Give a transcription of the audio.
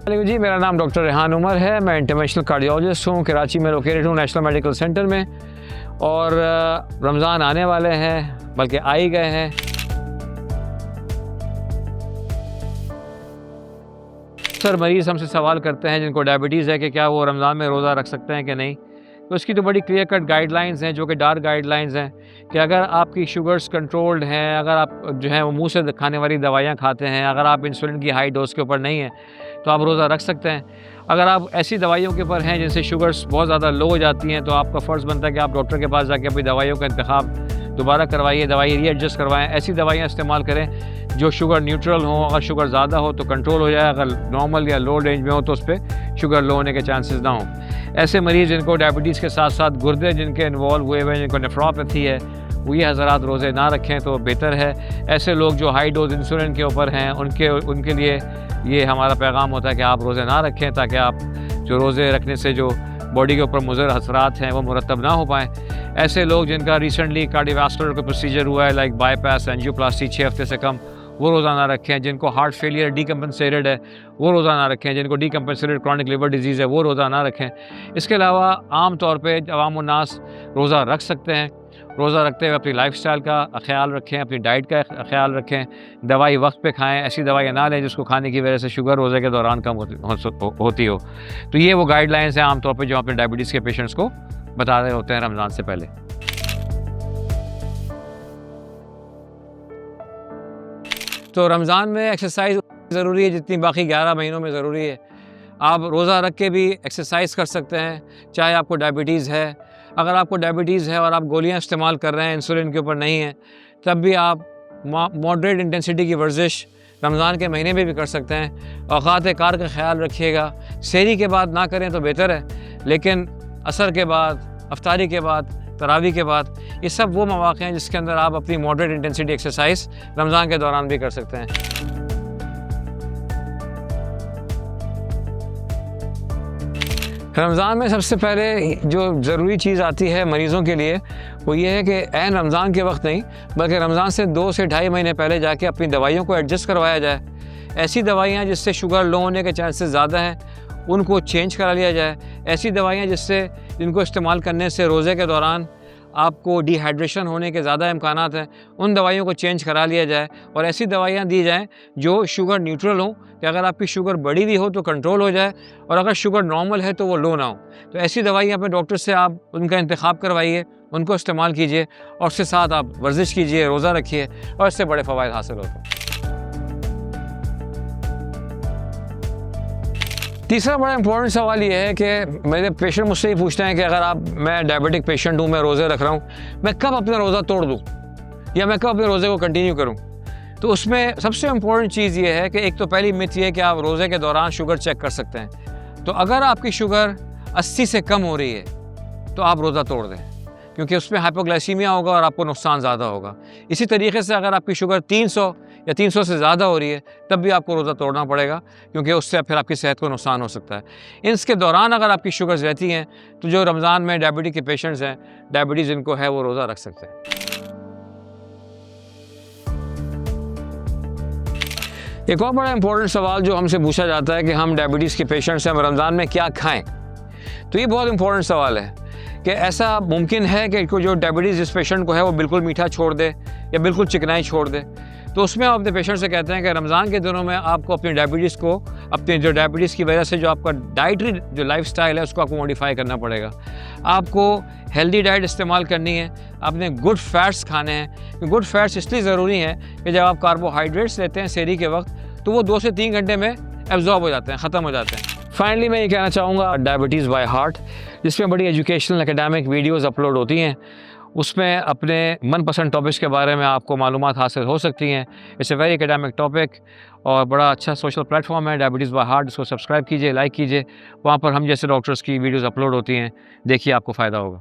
जी, मेरा नाम डॉक्टर रेहान उमर है। मैं इंटरनेशनल कार्डियोलॉजिस्ट हूँ। कराची में लोकेटेड हूँ नेशनल मेडिकल सेंटर में। और रमज़ान आने वाले हैं, बल्कि आ ही गए हैं। अक्सर मरीज़ हमसे सवाल करते हैं जिनको डायबिटीज़ है कि क्या वो रमज़ान में रोज़ा रख सकते हैं कि नहीं। तो इसकी तो बड़ी क्लियर कट गाइडलाइंस हैं, जो कि डार्क गाइडलाइंस हैं कि अगर आपकी शुगर्स कंट्रोल्ड हैं, अगर आप जो है वो मुंह से खाने वाली दवाइयाँ खाते हैं, अगर आप इंसुलिन की हाई डोज के ऊपर नहीं हैं, तो आप रोज़ा रख सकते हैं। अगर आप ऐसी दवाइयों के ऊपर हैं जिनसे शुगर्स बहुत ज़्यादा लो हो जाती हैं, तो आपका फ़र्ज़ बनता है कि आप डॉक्टर के पास जाके अपनी दवाइयों का इंतखाब दोबारा करवाइए, दवाई रीएडजस्ट करवाएँ। ऐसी दवाइयाँ इस्तेमाल करें जो शुगर न्यूट्रल हो। अगर शुगर ज़्यादा हो तो कंट्रोल हो जाए, अगर नॉर्मल या लो रेंज में हो तो उस पर शुगर लो होने के चांसेस ना हों। ऐसे मरीज़ जिनको डायबिटीज़ के साथ साथ गुर्दे जिनके इन्वॉल्व हुए हुए हैं, जिनको नेफ्रोपैथी है, वो ये हज़रात रोज़े ना रखें तो बेहतर है। ऐसे लोग जो हाई डोज इंसुलिन के ऊपर हैं, उनके लिए ये हमारा पैगाम होता है कि आप रोज़े ना रखें, ताकि आप जो रोज़े रखने से जो बॉडी के ऊपर मुज़र असरात हैं वो मुरतब ना हो पाएँ। ऐसे लोग जिनका रिसेंटली कार्डियोवास्कुलर का प्रोसीजर हुआ है, लाइक बाईपास, एंजियोप्लास्टी, 6 हफ्ते से कम, वो रोज़ा ना रखें। जिनको हार्ट फेलियर डीकम्पनसेटेड है वो रोज़ा ना रखें। जिनको डीकम्पनसेटेड क्रॉनिक लिवर डिजीज़ है वो रोज़ा ना रखें। इसके अलावा आम तौर पे अवाम उन्नास रोज़ा रख सकते हैं। रोज़ा रखते हुए अपनी लाइफस्टाइल का ख्याल रखें, अपनी डाइट का ख्याल रखें, दवाई वक्त पे खाएं, ऐसी दवाइयाँ ना लें जिसको खाने की वजह से शुगर रोज़े के दौरान कम होती हो। तो ये वो गाइडलाइंस हैं आम तौर पे जो अपने डायबिटीज़ के पेशेंट्स को बता रहे होते हैं रमज़ान से पहले। तो रमज़ान में एक्सरसाइज ज़रूरी है जितनी बाकी 11 महीनों में ज़रूरी है। आप रोज़ा रख के भी एक्सरसाइज कर सकते हैं, चाहे आपको डायबिटीज़ है। अगर आपको डायबिटीज़ है और आप गोलियां इस्तेमाल कर रहे हैं, इंसुलिन के ऊपर नहीं है, तब भी आप मॉडरेट इंटेंसिटी की वर्जिश रमज़ान के महीने में भी कर सकते हैं। औक़ात कार का ख्याल रखिएगा। सहरी के बाद ना करें तो बेहतर है, लेकिन असर के बाद, अफ्तारी के बाद, तरावी के बाद, ये सब वो मौक़े हैं जिसके अंदर आप अपनी मॉडरेट इंटेंसिटी एक्सरसाइज रमज़ान के दौरान भी कर सकते हैं। रमज़ान में सबसे पहले जो ज़रूरी चीज़ आती है मरीज़ों के लिए वो ये है कि ऐन रमज़ान के वक्त नहीं, बल्कि रमज़ान से 2 से ढाई महीने पहले जाके अपनी दवाइयों को एडजस्ट करवाया जाए। ऐसी दवाइयाँ जिससे शुगर लो होने के चांसेस ज़्यादा हैं उनको चेंज करा लिया जाए। ऐसी दवाइयाँ जिनको इस्तेमाल करने से रोज़े के दौरान आपको डिहाइड्रेशन होने के ज़्यादा इम्कानात हैं, उन दवाइयों को चेंज करा लिया जाए और ऐसी दवाइयाँ दी जाएँ जो शुगर न्यूट्रल हों, कि अगर आपकी शुगर बढ़ी हुई हो तो कंट्रोल हो जाए और अगर शुगर नॉर्मल है तो वो लो ना हो। तो ऐसी दवाइयाँ अपने डॉक्टर से आप उनका इंतखाब करवाइए, उनको इस्तेमाल कीजिए और उसके साथ आप वर्जिश कीजिए, रोज़ा रखिए और इससे बड़े फ़वाइद हासिल होते हैं। तीसरा बड़ा इंपॉर्टेंट सवाल ये है कि मेरे पेशेंट मुझसे ही पूछते हैं कि मैं डायबिटिक पेशेंट हूँ, मैं रोज़े रख रहा हूँ, मैं कब अपना रोज़ा तोड़ दूँ या मैं कब अपने रोज़े को कंटिन्यू करूँ। तो उसमें सबसे इम्पॉर्टेंट चीज़ ये है कि एक तो पहली मिथ ये है कि आप रोज़े के दौरान शुगर चेक कर सकते हैं। तो अगर आपकी शुगर 80 से कम हो रही है तो आप रोज़ा तोड़ दें, क्योंकि उसमें हाइपोग्लाइसीमिया होगा और आपको नुकसान ज़्यादा होगा। इसी तरीके से अगर आपकी शुगर 300 या 300 से ज़्यादा हो रही है तब भी आपको रोज़ा तोड़ना पड़ेगा, क्योंकि उससे फिर आपकी सेहत को नुकसान हो सकता है। इसके दौरान अगर आपकी शुगर्स रहती हैं तो जो रमज़ान में डायबिटीज़ के पेशेंट्स हैं, डायबिटीज़ जिनको है, वो रोज़ा रख सकते हैं। एक और बड़ा इंपॉर्टेंट सवाल जो हमसे पूछा जाता है कि हम डायबिटीज़ के पेशेंट्स हैं, हम रमज़ान में क्या खाएं। तो ये बहुत इंपॉर्टेंट सवाल है कि ऐसा मुमकिन है कि जो डायबिटीज़ जिस पेशेंट को है वो बिल्कुल मीठा छोड़ दे या बिल्कुल चिकनाई छोड़ दे। तो उसमें आप अपने पेशेंट से कहते हैं कि रमज़ान के दिनों में आपको अपनी डायबिटीज़ को, अपने जो डायबिटीज़ की वजह से जो आपका डाइटरी जो लाइफस्टाइल है उसको आपको मॉडिफाई करना पड़ेगा। आपको हेल्दी डाइट इस्तेमाल करनी है, आपने गुड फैट्स खाने हैं। गुड फैट्स इसलिए ज़रूरी हैं कि जब आप कार्बोहाइड्रेट्स लेते हैं सहरी के वक्त तो वो 2 से 3 घंटे में एब्जॉर्ब हो जाते हैं, ख़त्म हो जाते हैं। फाइनली मैं ये कहना चाहूँगा, डायबिटीज़ बाय हार्ट, जिसमें बड़ी एजुकेशनल एकेडमिक वीडियोज़ अपलोड होती हैं, उसमें अपने मनपसंद टॉपिक्स के बारे में आपको मालूमात हासिल हो सकती हैं। It's a very academic topic और बड़ा अच्छा सोशल प्लेटफॉर्म है डायबिटीज़ बाय हार्ट। इसको सब्सक्राइब कीजिए, लाइक कीजिए। वहाँ पर हम जैसे डॉक्टर्स की वीडियोज़ अपलोड होती हैं, देखिए आपको फ़ायदा होगा।